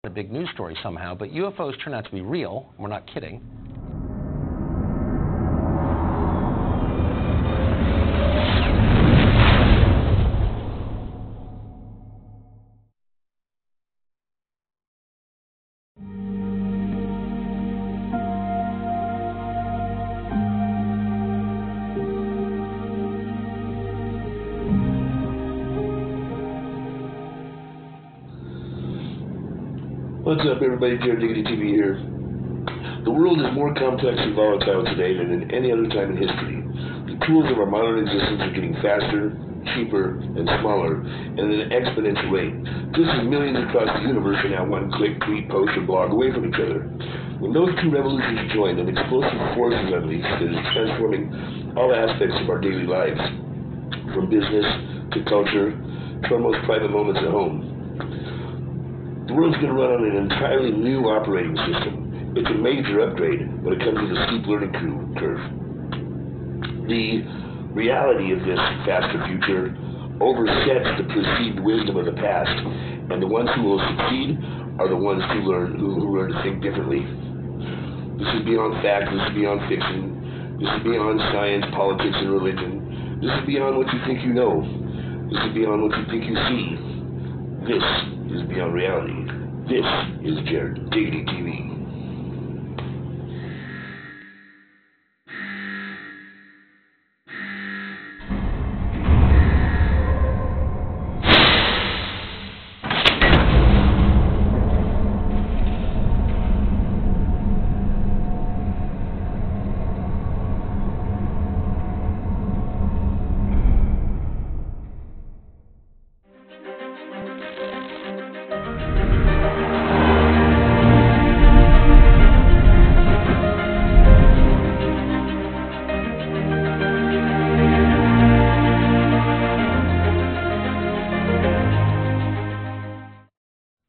a big news story somehow, but UFOs turn out to be real. We're not kidding. What's up, everybody? Jared Diggity TV here. The world is more complex and volatile today than in any other time in history. The tools of our modern existence are getting faster, cheaper, and smaller, and at an exponential rate. Just as millions across the universe are now one click, tweet, post, or blog away from each other. When those two revolutions join, an explosive force is unleashed that is transforming all aspects of our daily lives, from business to culture to our most private moments at home. The world's going to run on an entirely new operating system. It's a major upgrade when it comes to the steep learning curve. The reality of this faster future oversets the perceived wisdom of the past, and the ones who will succeed are the ones who learn to think differently. This is beyond fact, this is beyond fiction, this is beyond science, politics, and religion. This is beyond what you think you know. This is beyond what you think you see. This is beyond reality. This is Jared Diggity TV.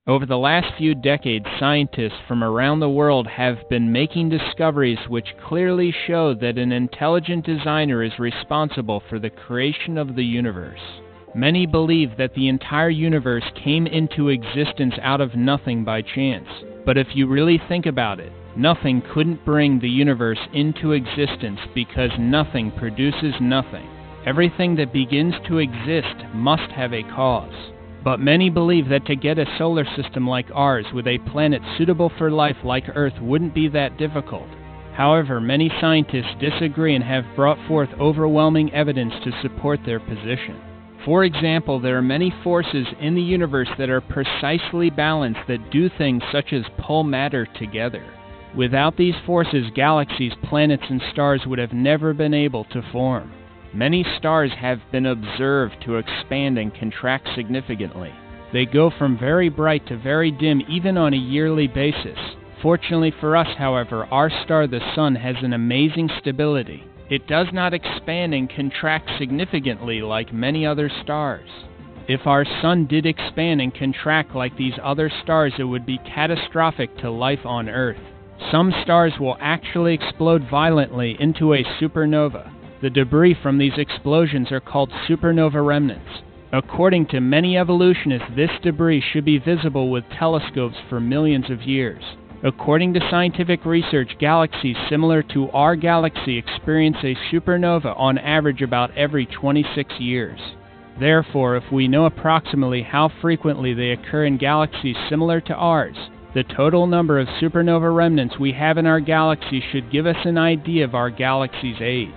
Over the last few decades, scientists from around the world have been making discoveries which clearly show that an intelligent designer is responsible for the creation of the universe. Many believe that the entire universe came into existence out of nothing by chance. But if you really think about it, nothing couldn't bring the universe into existence because nothing produces nothing. Everything that begins to exist must have a cause. But many believe that to get a solar system like ours with a planet suitable for life like Earth wouldn't be that difficult. However, many scientists disagree and have brought forth overwhelming evidence to support their position. For example, there are many forces in the universe that are precisely balanced that do things such as pull matter together. Without these forces, galaxies, planets, and stars would have never been able to form. Many stars have been observed to expand and contract significantly. They go from very bright to very dim even on a yearly basis. Fortunately for us, however, our star, the Sun, has an amazing stability. It does not expand and contract significantly like many other stars. If our Sun did expand and contract like these other stars, it would be catastrophic to life on Earth. Some stars will actually explode violently into a supernova. The debris from these explosions are called supernova remnants. According to many evolutionists, this debris should be visible with telescopes for millions of years. According to scientific research, galaxies similar to our galaxy experience a supernova on average about every 26 years. Therefore, if we know approximately how frequently they occur in galaxies similar to ours, the total number of supernova remnants we have in our galaxy should give us an idea of our galaxy's age.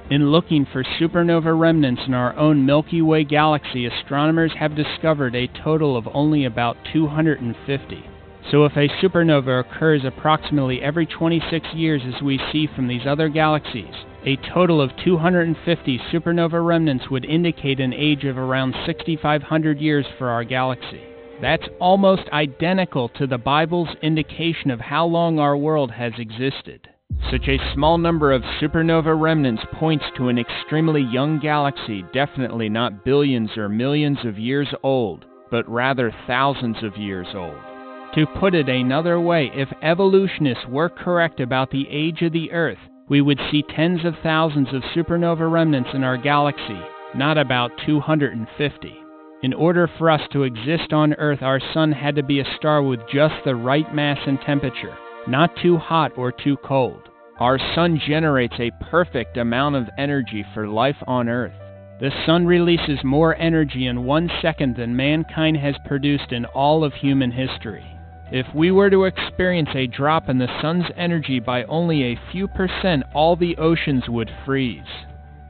In looking for supernova remnants in our own Milky Way galaxy, astronomers have discovered a total of only about 250. So if a supernova occurs approximately every 26 years as we see from these other galaxies, a total of 250 supernova remnants would indicate an age of around 6,500 years for our galaxy. That's almost identical to the Bible's indication of how long our world has existed. Such a small number of supernova remnants points to an extremely young galaxy, definitely not billions or millions of years old, but rather thousands of years old. To put it another way, if evolutionists were correct about the age of the Earth, we would see tens of thousands of supernova remnants in our galaxy, not about 250. In order for us to exist on Earth, our sun had to be a star with just the right mass and temperature, not too hot or too cold. Our sun generates a perfect amount of energy for life on Earth. The sun releases more energy in 1 second than mankind has produced in all of human history. If we were to experience a drop in the sun's energy by only a few percent, all the oceans would freeze.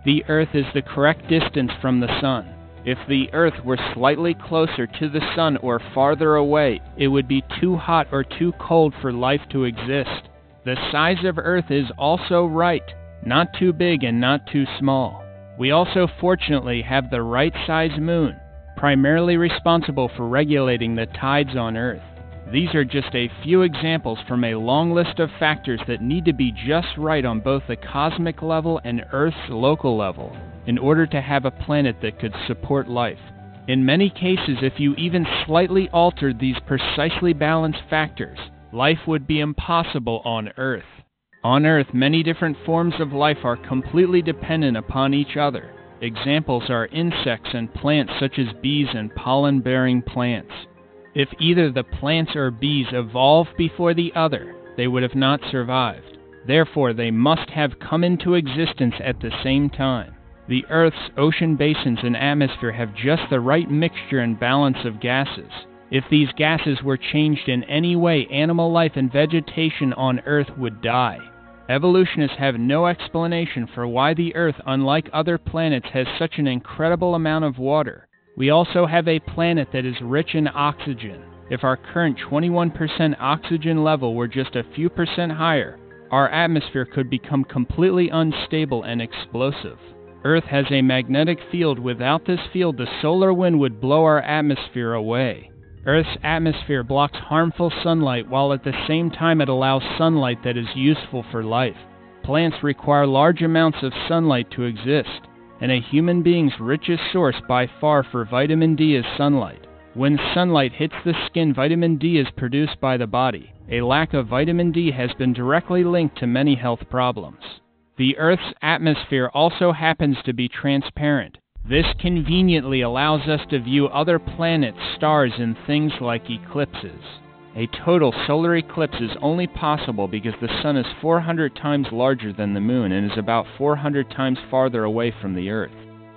The Earth is the correct distance from the sun. If the Earth were slightly closer to the sun or farther away, it would be too hot or too cold for life to exist. The size of Earth is also right, not too big and not too small. We also fortunately have the right size moon, primarily responsible for regulating the tides on Earth. These are just a few examples from a long list of factors that need to be just right on both the cosmic level and Earth's local level in order to have a planet that could support life. In many cases, if you even slightly altered these precisely balanced factors, life would be impossible on Earth. On Earth, many different forms of life are completely dependent upon each other. Examples are insects and plants such as bees and pollen-bearing plants. If either the plants or bees evolved before the other, they would have not survived. Therefore, they must have come into existence at the same time. The Earth's ocean basins and atmosphere have just the right mixture and balance of gases. If these gases were changed in any way, animal life and vegetation on Earth would die. Evolutionists have no explanation for why the Earth, unlike other planets, has such an incredible amount of water. We also have a planet that is rich in oxygen. If our current 21% oxygen level were just a few percent higher, our atmosphere could become completely unstable and explosive. Earth has a magnetic field. Without this field, the solar wind would blow our atmosphere away. Earth's atmosphere blocks harmful sunlight, while at the same time it allows sunlight that is useful for life. Plants require large amounts of sunlight to exist, and a human being's richest source by far for vitamin D is sunlight. When sunlight hits the skin, vitamin D is produced by the body. A lack of vitamin D has been directly linked to many health problems. The Earth's atmosphere also happens to be transparent. This conveniently allows us to view other planets, stars, and things like eclipses. A total solar eclipse is only possible because the sun is 400 times larger than the moon and is about 400 times farther away from the Earth.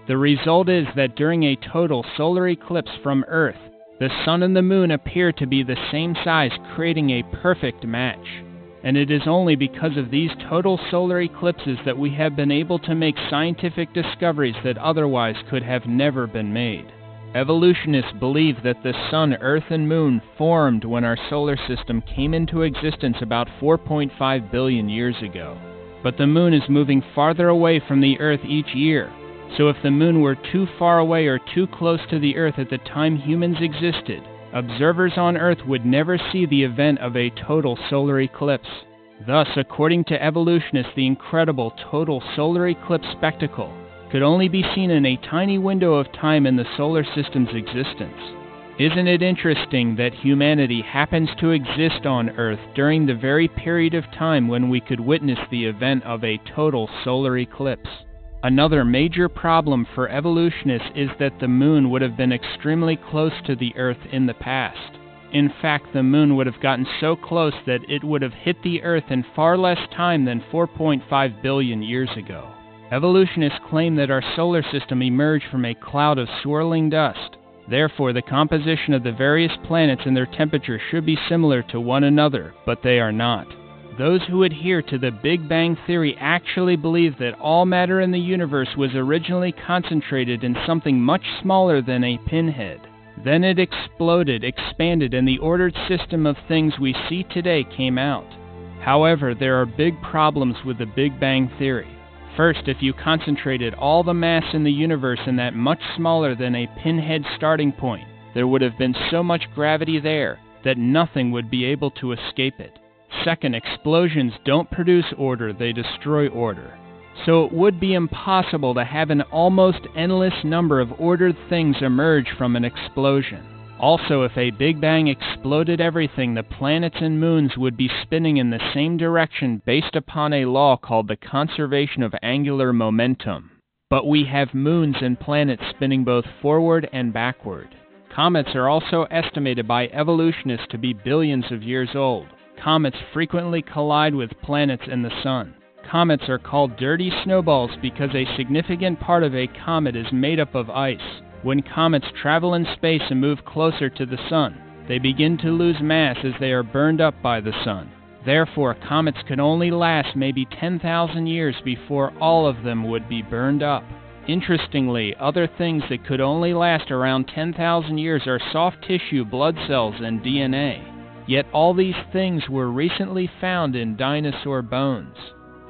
The result is that during a total solar eclipse from Earth, the sun and the moon appear to be the same size, creating a perfect match. And it is only because of these total solar eclipses that we have been able to make scientific discoveries that otherwise could have never been made. Evolutionists believe that the sun, Earth, and moon formed when our solar system came into existence about 4.5 billion years ago. But the moon is moving farther away from the Earth each year. So if the moon were too far away or too close to the Earth at the time humans existed, observers on Earth would never see the event of a total solar eclipse. Thus, according to evolutionists, the incredible total solar eclipse spectacle could only be seen in a tiny window of time in the solar system's existence. Isn't it interesting that humanity happens to exist on Earth during the very period of time when we could witness the event of a total solar eclipse? Another major problem for evolutionists is that the moon would have been extremely close to the Earth in the past. In fact, the moon would have gotten so close that it would have hit the Earth in far less time than 4.5 billion years ago. Evolutionists claim that our solar system emerged from a cloud of swirling dust. Therefore, the composition of the various planets and their temperature should be similar to one another, but they are not. Those who adhere to the Big Bang Theory actually believe that all matter in the universe was originally concentrated in something much smaller than a pinhead. Then it exploded, expanded, and the ordered system of things we see today came out. However, there are big problems with the Big Bang Theory. First, if you concentrated all the mass in the universe in that much smaller than a pinhead starting point, there would have been so much gravity there that nothing would be able to escape it. Second, explosions don't produce order, they destroy order. So it would be impossible to have an almost endless number of ordered things emerge from an explosion. Also, if a Big Bang exploded everything, the planets and moons would be spinning in the same direction based upon a law called the conservation of angular momentum. but we have moons and planets spinning both forward and backward. Comets are also estimated by evolutionists to be billions of years old. Comets frequently collide with planets and the sun. Comets are called dirty snowballs because a significant part of a comet is made up of ice. When comets travel in space and move closer to the sun, they begin to lose mass as they are burned up by the sun. Therefore, comets could only last maybe 10,000 years before all of them would be burned up. Interestingly, other things that could only last around 10,000 years are soft tissue, blood cells, and DNA. Yet all these things were recently found in dinosaur bones.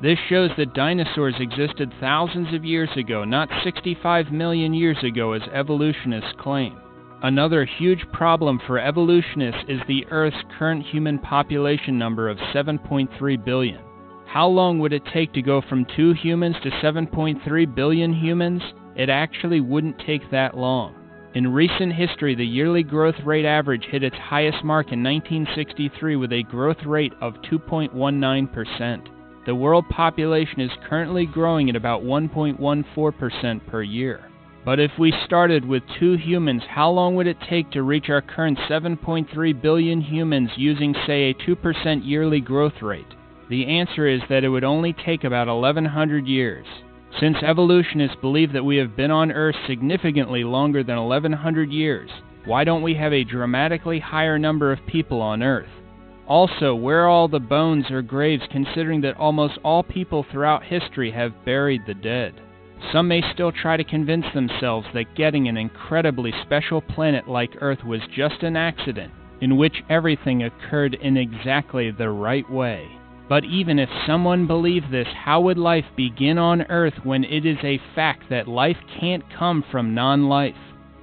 This shows that dinosaurs existed thousands of years ago, not 65 million years ago as evolutionists claim. Another huge problem for evolutionists is the Earth's current human population number of 7.3 billion. How long would it take to go from 2 humans to 7.3 billion humans? It actually wouldn't take that long. In recent history, the yearly growth rate average hit its highest mark in 1963 with a growth rate of 2.19%. The world population is currently growing at about 1.14% per year. But if we started with 2 humans, how long would it take to reach our current 7.3 billion humans using, say, a 2% yearly growth rate? The answer is that it would only take about 1,100 years. Since evolutionists believe that we have been on Earth significantly longer than 1,100 years, why don't we have a dramatically higher number of people on Earth? Also, where are all the bones or graves, considering that almost all people throughout history have buried the dead? Some may still try to convince themselves that getting an incredibly special planet like Earth was just an accident, in which everything occurred in exactly the right way. But even if someone believed this, how would life begin on Earth when it is a fact that life can't come from non-life?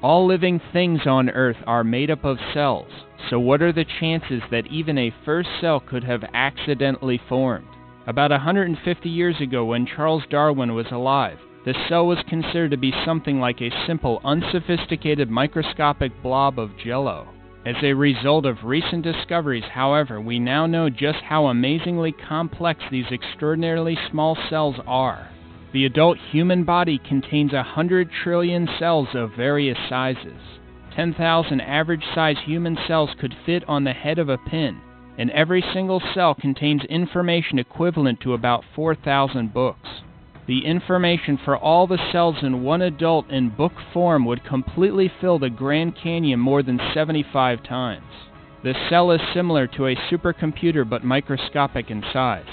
All living things on Earth are made up of cells, so what are the chances that even a first cell could have accidentally formed? About 150 years ago, when Charles Darwin was alive, the cell was considered to be something like a simple, unsophisticated microscopic blob of jello. As a result of recent discoveries, however, we now know just how amazingly complex these extraordinarily small cells are. The adult human body contains 100 trillion cells of various sizes. 10,000 average-sized human cells could fit on the head of a pin, and every single cell contains information equivalent to about 4,000 books. The information for all the cells in one adult in book form would completely fill the Grand Canyon more than 75 times. The cell is similar to a supercomputer but microscopic in size.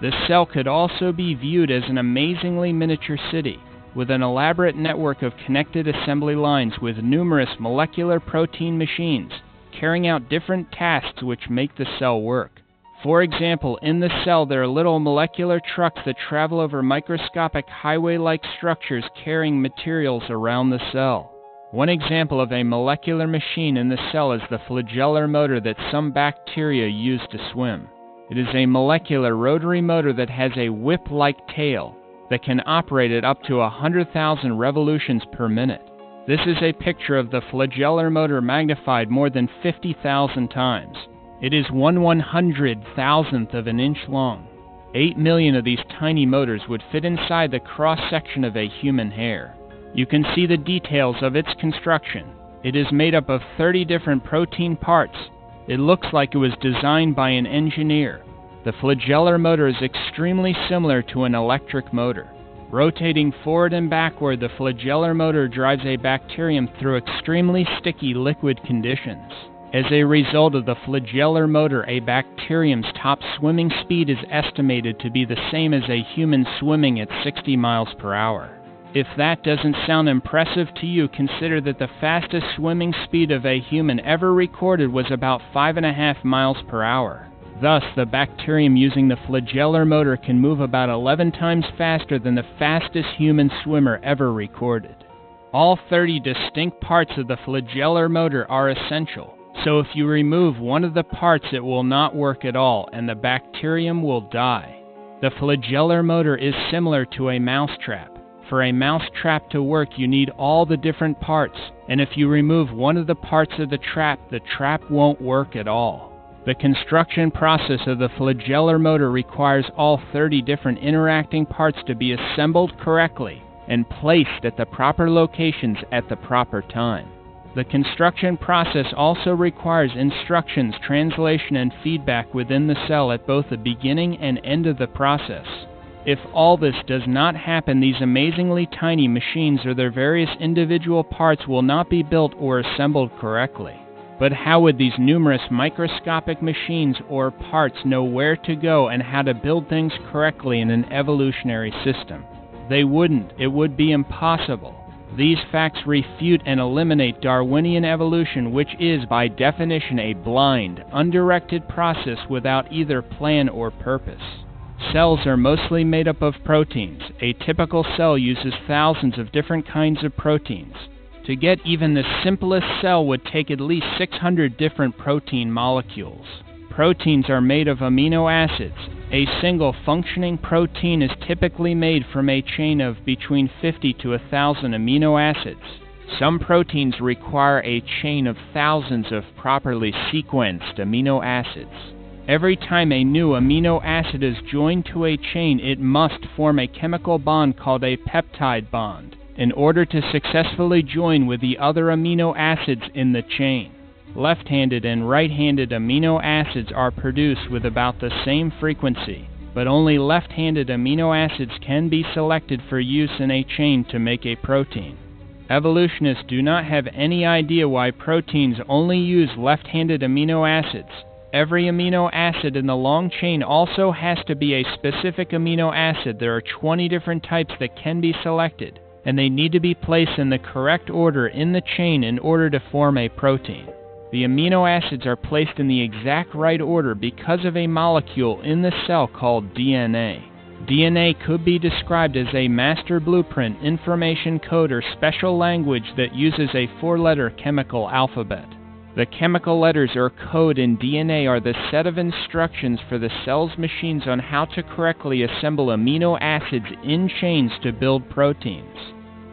The cell could also be viewed as an amazingly miniature city, with an elaborate network of connected assembly lines with numerous molecular protein machines carrying out different tasks which make the cell work. For example, in the cell there are little molecular trucks that travel over microscopic highway-like structures carrying materials around the cell. One example of a molecular machine in the cell is the flagellar motor that some bacteria use to swim. It is a molecular rotary motor that has a whip-like tail that can operate at up to 100,000 revolutions per minute. This is a picture of the flagellar motor magnified more than 50,000 times. It is 1/100,000th of an inch long. 8 million of these tiny motors would fit inside the cross-section of a human hair. You can see the details of its construction. It is made up of 30 different protein parts. It looks like it was designed by an engineer. The flagellar motor is extremely similar to an electric motor. Rotating forward and backward, the flagellar motor drives a bacterium through extremely sticky liquid conditions. As a result of the flagellar motor, a bacterium's top swimming speed is estimated to be the same as a human swimming at 60 miles per hour. If that doesn't sound impressive to you, consider that the fastest swimming speed of a human ever recorded was about 5.5 miles per hour. Thus, the bacterium using the flagellar motor can move about 11 times faster than the fastest human swimmer ever recorded. All 30 distinct parts of the flagellar motor are essential. So if you remove one of the parts, it will not work at all, and the bacterium will die. The flagellar motor is similar to a mousetrap. For a mousetrap to work, you need all the different parts, and if you remove one of the parts of the trap won't work at all. The construction process of the flagellar motor requires all 30 different interacting parts to be assembled correctly, and placed at the proper locations at the proper time. The construction process also requires instructions, translation, and feedback within the cell at both the beginning and end of the process. If all this does not happen, these amazingly tiny machines or their various individual parts will not be built or assembled correctly. But how would these numerous microscopic machines or parts know where to go and how to build things correctly in an evolutionary system? They wouldn't. It would be impossible. These facts refute and eliminate Darwinian evolution, which is, by definition, a blind, undirected process without either plan or purpose. Cells are mostly made up of proteins. A typical cell uses thousands of different kinds of proteins. To get even the simplest cell would take at least 600 different protein molecules. Proteins are made of amino acids. A single functioning protein is typically made from a chain of between 50 to 1,000 amino acids. Some proteins require a chain of thousands of properly sequenced amino acids. Every time a new amino acid is joined to a chain, it must form a chemical bond called a peptide bond in order to successfully join with the other amino acids in the chain. Left-handed and right-handed amino acids are produced with about the same frequency, but only left-handed amino acids can be selected for use in a chain to make a protein. Evolutionists do not have any idea why proteins only use left-handed amino acids. Every amino acid in the long chain also has to be a specific amino acid. There are 20 different types that can be selected, and they need to be placed in the correct order in the chain in order to form a protein. The amino acids are placed in the exact right order because of a molecule in the cell called DNA. DNA could be described as a master blueprint, information code, or special language that uses a 4-letter chemical alphabet. The chemical letters or code in DNA are the set of instructions for the cell's machines on how to correctly assemble amino acids in chains to build proteins.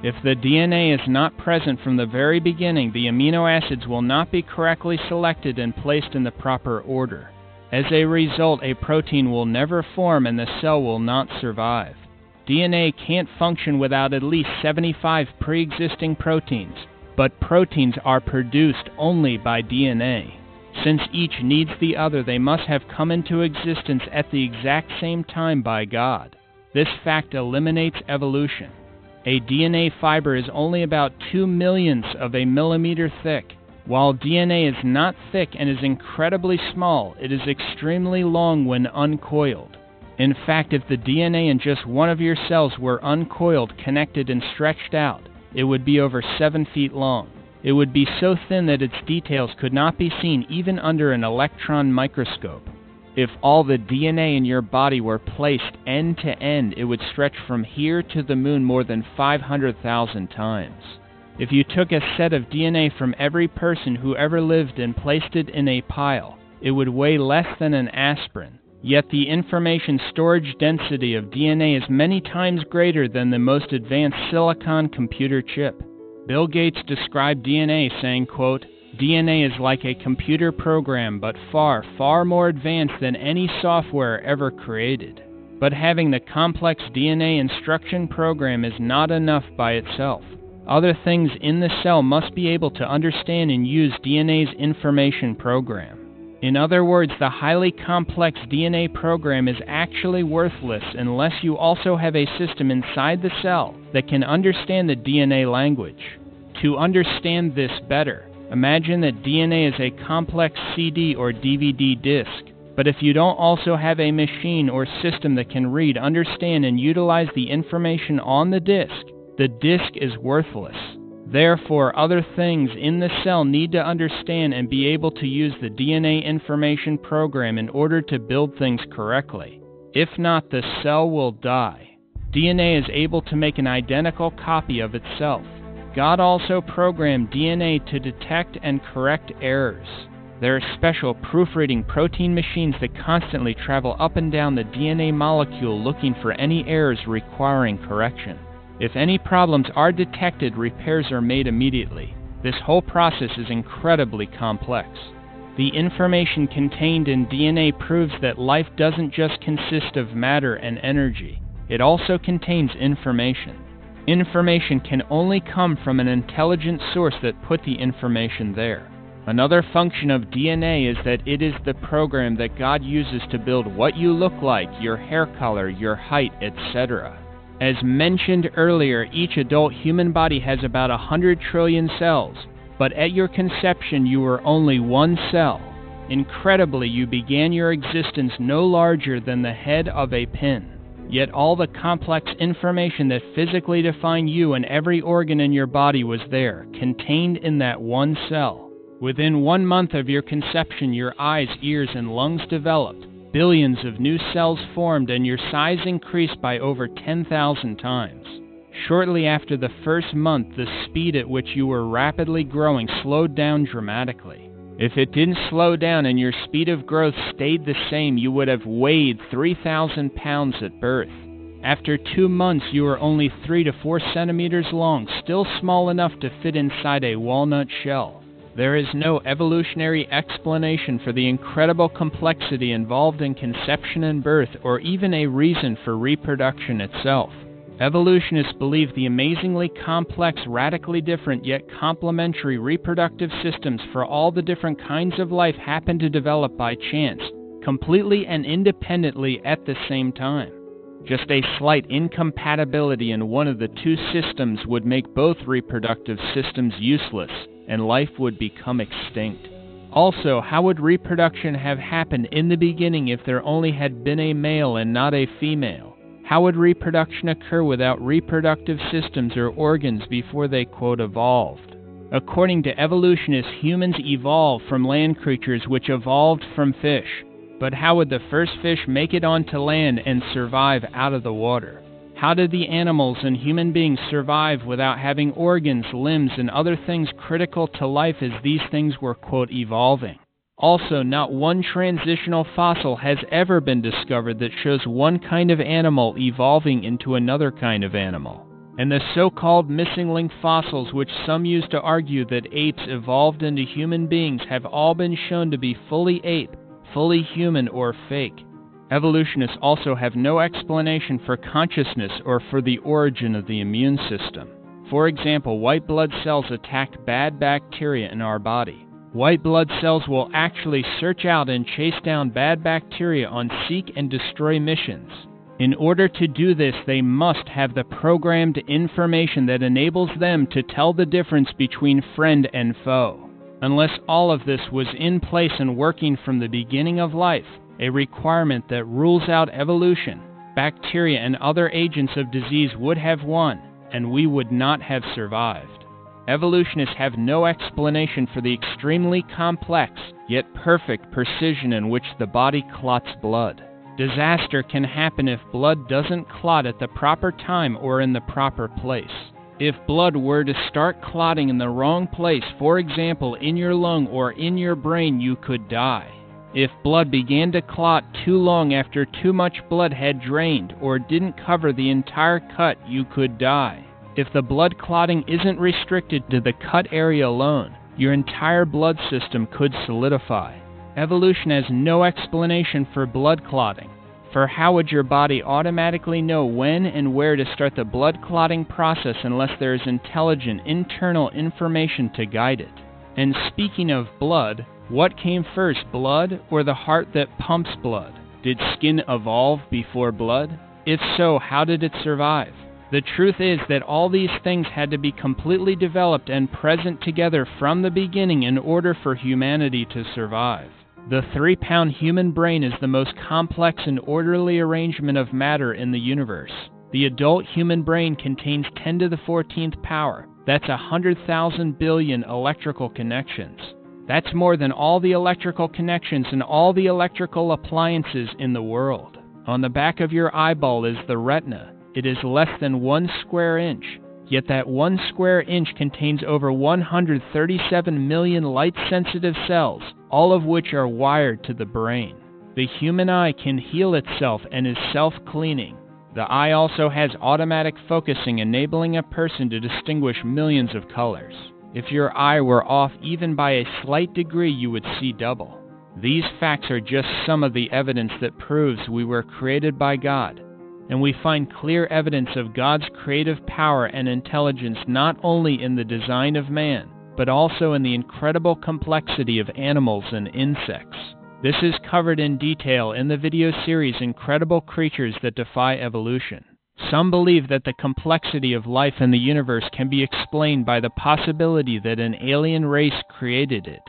If the DNA is not present from the very beginning, the amino acids will not be correctly selected and placed in the proper order. As a result, a protein will never form and the cell will not survive. DNA can't function without at least 75 pre-existing proteins, but proteins are produced only by DNA. Since each needs the other, they must have come into existence at the exact same time by God. This fact eliminates evolution. A DNA fiber is only about 2 millionths of a millimeter thick. While DNA is not thick and is incredibly small, it is extremely long when uncoiled. In fact, if the DNA in just one of your cells were uncoiled, connected, and stretched out, it would be over 7 feet long. It would be so thin that its details could not be seen even under an electron microscope. If all the DNA in your body were placed end to end, it would stretch from here to the moon more than 500,000 times. If you took a set of DNA from every person who ever lived and placed it in a pile, it would weigh less than an aspirin. Yet the information storage density of DNA is many times greater than the most advanced silicon computer chip. Bill Gates described DNA saying, quote, "DNA is like a computer program, but far, far more advanced than any software ever created." But having the complex DNA instruction program is not enough by itself. Other things in the cell must be able to understand and use DNA's information program. In other words, the highly complex DNA program is actually worthless unless you also have a system inside the cell that can understand the DNA language. To understand this better, imagine that DNA is a complex CD or DVD disc. But if you don't also have a machine or system that can read, understand, and utilize the information on the disc is worthless. Therefore, other things in the cell need to understand and be able to use the DNA information program in order to build things correctly. If not, the cell will die. DNA is able to make an identical copy of itself. God also programmed DNA to detect and correct errors. There are special proofreading protein machines that constantly travel up and down the DNA molecule looking for any errors requiring correction. If any problems are detected, repairs are made immediately. This whole process is incredibly complex. The information contained in DNA proves that life doesn't just consist of matter and energy. It also contains information. Information can only come from an intelligent source that put the information there. Another function of DNA is that it is the program that God uses to build what you look like, your hair color, your height, etc. As mentioned earlier, each adult human body has about 100 trillion cells, but at your conception you were only one cell. Incredibly, you began your existence no larger than the head of a pin. Yet all the complex information that physically defined you and every organ in your body was there, contained in that one cell. Within 1 month of your conception, your eyes, ears, and lungs developed. Billions of new cells formed and your size increased by over 10,000 times. Shortly after the first month, the speed at which you were rapidly growing slowed down dramatically. If it didn't slow down and your speed of growth stayed the same, you would have weighed 3,000 pounds at birth. After 2 months, you were only 3 to 4 centimeters long, still small enough to fit inside a walnut shell. There is no evolutionary explanation for the incredible complexity involved in conception and birth, or even a reason for reproduction itself. Evolutionists believe the amazingly complex, radically different yet complementary reproductive systems for all the different kinds of life happen to develop by chance, completely and independently at the same time. Just a slight incompatibility in one of the two systems would make both reproductive systems useless, and life would become extinct. Also, how would reproduction have happened in the beginning if there only had been a male and not a female? How would reproduction occur without reproductive systems or organs before they, quote, evolved? According to evolutionists, humans evolved from land creatures which evolved from fish. But how would the first fish make it onto land and survive out of the water? How did the animals and human beings survive without having organs, limbs, and other things critical to life as these things were, quote, evolving? Also, not one transitional fossil has ever been discovered that shows one kind of animal evolving into another kind of animal. And the so-called missing link fossils, which some use to argue that apes evolved into human beings, have all been shown to be fully ape, fully human, or fake. Evolutionists also have no explanation for consciousness or for the origin of the immune system. For example, white blood cells attack bad bacteria in our body. White blood cells will actually search out and chase down bad bacteria on seek and destroy missions. In order to do this, they must have the programmed information that enables them to tell the difference between friend and foe. Unless all of this was in place and working from the beginning of life, a requirement that rules out evolution, bacteria and other agents of disease would have won, and we would not have survived. Evolutionists have no explanation for the extremely complex, yet perfect precision in which the body clots blood. Disaster can happen if blood doesn't clot at the proper time or in the proper place. If blood were to start clotting in the wrong place, for example in your lung or in your brain, you could die. If blood began to clot too long after too much blood had drained or didn't cover the entire cut, you could die. If the blood clotting isn't restricted to the cut area alone, your entire blood system could solidify. Evolution has no explanation for blood clotting. For how would your body automatically know when and where to start the blood clotting process unless there is intelligent internal information to guide it? And speaking of blood, what came first, blood or the heart that pumps blood? Did skin evolve before blood? If so, how did it survive? The truth is that all these things had to be completely developed and present together from the beginning in order for humanity to survive. The 3-pound human brain is the most complex and orderly arrangement of matter in the universe. The adult human brain contains 10 to the 14th power. That's 100,000 billion electrical connections. That's more than all the electrical connections in all the electrical appliances in the world. On the back of your eyeball is the retina. It is less than 1 square inch, yet that 1 square inch contains over 137 million light-sensitive cells, all of which are wired to the brain. The human eye can heal itself and is self-cleaning. The eye also has automatic focusing, enabling a person to distinguish millions of colors. If your eye were off even by a slight degree, you would see double. These facts are just some of the evidence that proves we were created by God. and we find clear evidence of God's creative power and intelligence not only in the design of man, but also in the incredible complexity of animals and insects. This is covered in detail in the video series Incredible Creatures That Defy Evolution. Some believe that the complexity of life in the universe can be explained by the possibility that an alien race created it.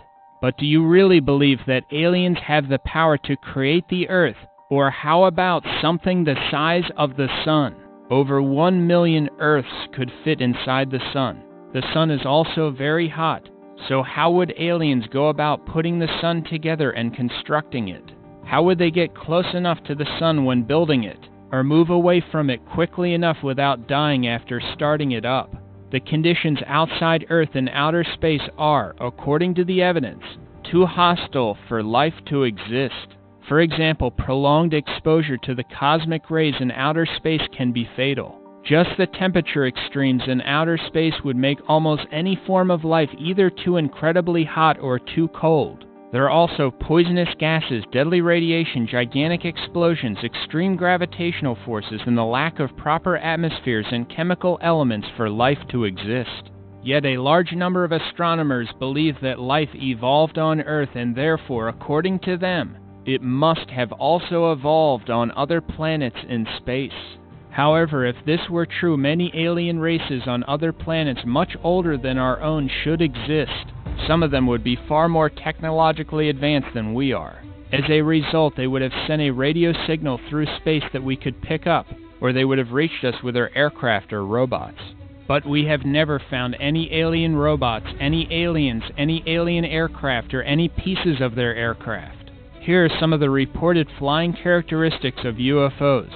But do you really believe that aliens have the power to create the Earth? Or how about something the size of the Sun? Over 1 million Earths could fit inside the Sun. The Sun is also very hot, so how would aliens go about putting the Sun together and constructing it? How would they get close enough to the Sun when building it, or move away from it quickly enough without dying after starting it up? The conditions outside Earth and outer space are, according to the evidence, too hostile for life to exist. For example, prolonged exposure to the cosmic rays in outer space can be fatal. Just the temperature extremes in outer space would make almost any form of life either too incredibly hot or too cold. There are also poisonous gases, deadly radiation, gigantic explosions, extreme gravitational forces, and the lack of proper atmospheres and chemical elements for life to exist. Yet a large number of astronomers believe that life evolved on Earth and therefore, according to them, it must have also evolved on other planets in space. However, if this were true, many alien races on other planets much older than our own should exist. Some of them would be far more technologically advanced than we are. As a result, they would have sent a radio signal through space that we could pick up, or they would have reached us with their aircraft or robots. But we have never found any alien robots, any aliens, any alien aircraft, or any pieces of their aircraft. Here are some of the reported flying characteristics of UFOs.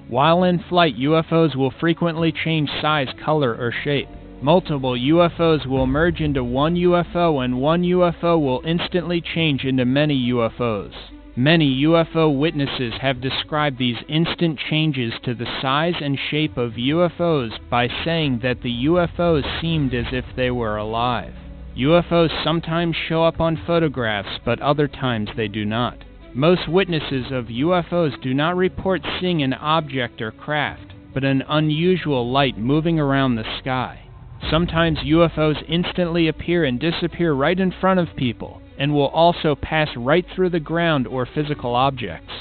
While in flight, UFOs will frequently change size, color, or shape. Multiple UFOs will merge into one UFO, and one UFO will instantly change into many UFOs. Many UFO witnesses have described these instant changes to the size and shape of UFOs by saying that the UFOs seemed as if they were alive. UFOs sometimes show up on photographs, but other times they do not. Most witnesses of UFOs do not report seeing an object or craft, but an unusual light moving around the sky. Sometimes UFOs instantly appear and disappear right in front of people, and will also pass right through the ground or physical objects.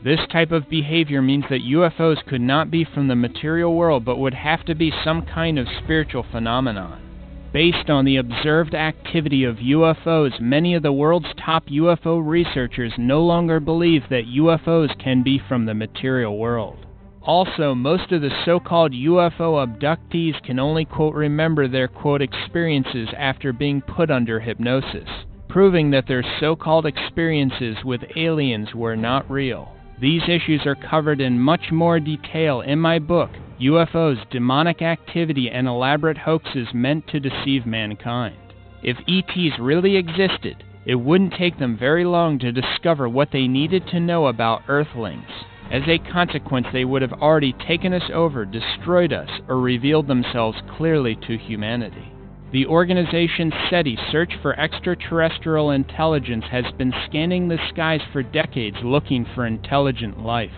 This type of behavior means that UFOs could not be from the material world, but would have to be some kind of spiritual phenomenon. Based on the observed activity of UFOs, many of the world's top UFO researchers no longer believe that UFOs can be from the material world. Also, most of the so-called UFO abductees can only, quote, remember their, quote, experiences after being put under hypnosis, proving that their so-called experiences with aliens were not real. These issues are covered in much more detail in my book, UFOs, Demonic Activity and Elaborate Hoaxes Meant to Deceive Mankind. If ETs really existed, it wouldn't take them very long to discover what they needed to know about Earthlings. As a consequence, they would have already taken us over, destroyed us, or revealed themselves clearly to humanity. The organization SETI, Search for Extraterrestrial Intelligence, has been scanning the skies for decades looking for intelligent life.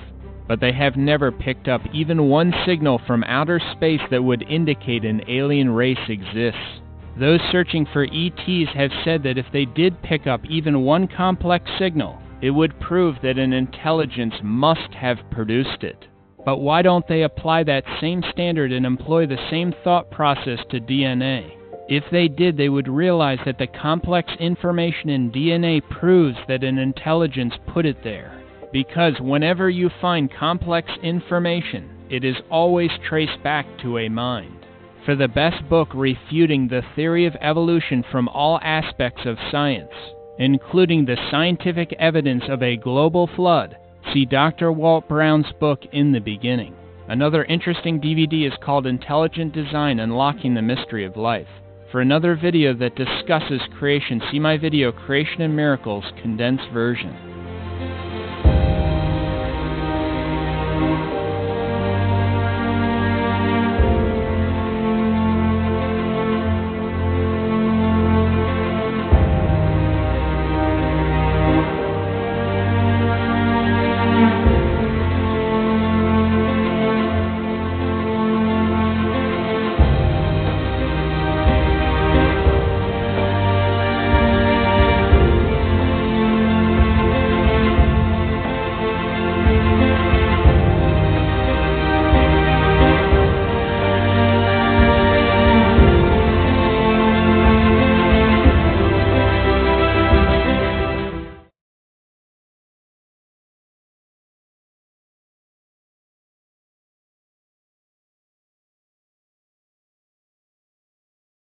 But they have never picked up even one signal from outer space that would indicate an alien race exists. Those searching for ETs have said that if they did pick up even one complex signal, it would prove that an intelligence must have produced it. But why don't they apply that same standard and employ the same thought process to DNA? If they did, they would realize that the complex information in DNA proves that an intelligence put it there. Because whenever you find complex information, it is always traced back to a mind. For the best book refuting the theory of evolution from all aspects of science, including the scientific evidence of a global flood, see Dr. Walt Brown's book, In the Beginning. Another interesting DVD is called Intelligent Design: Unlocking the Mystery of Life. For another video that discusses creation, see my video, Creation and Miracles, condensed version.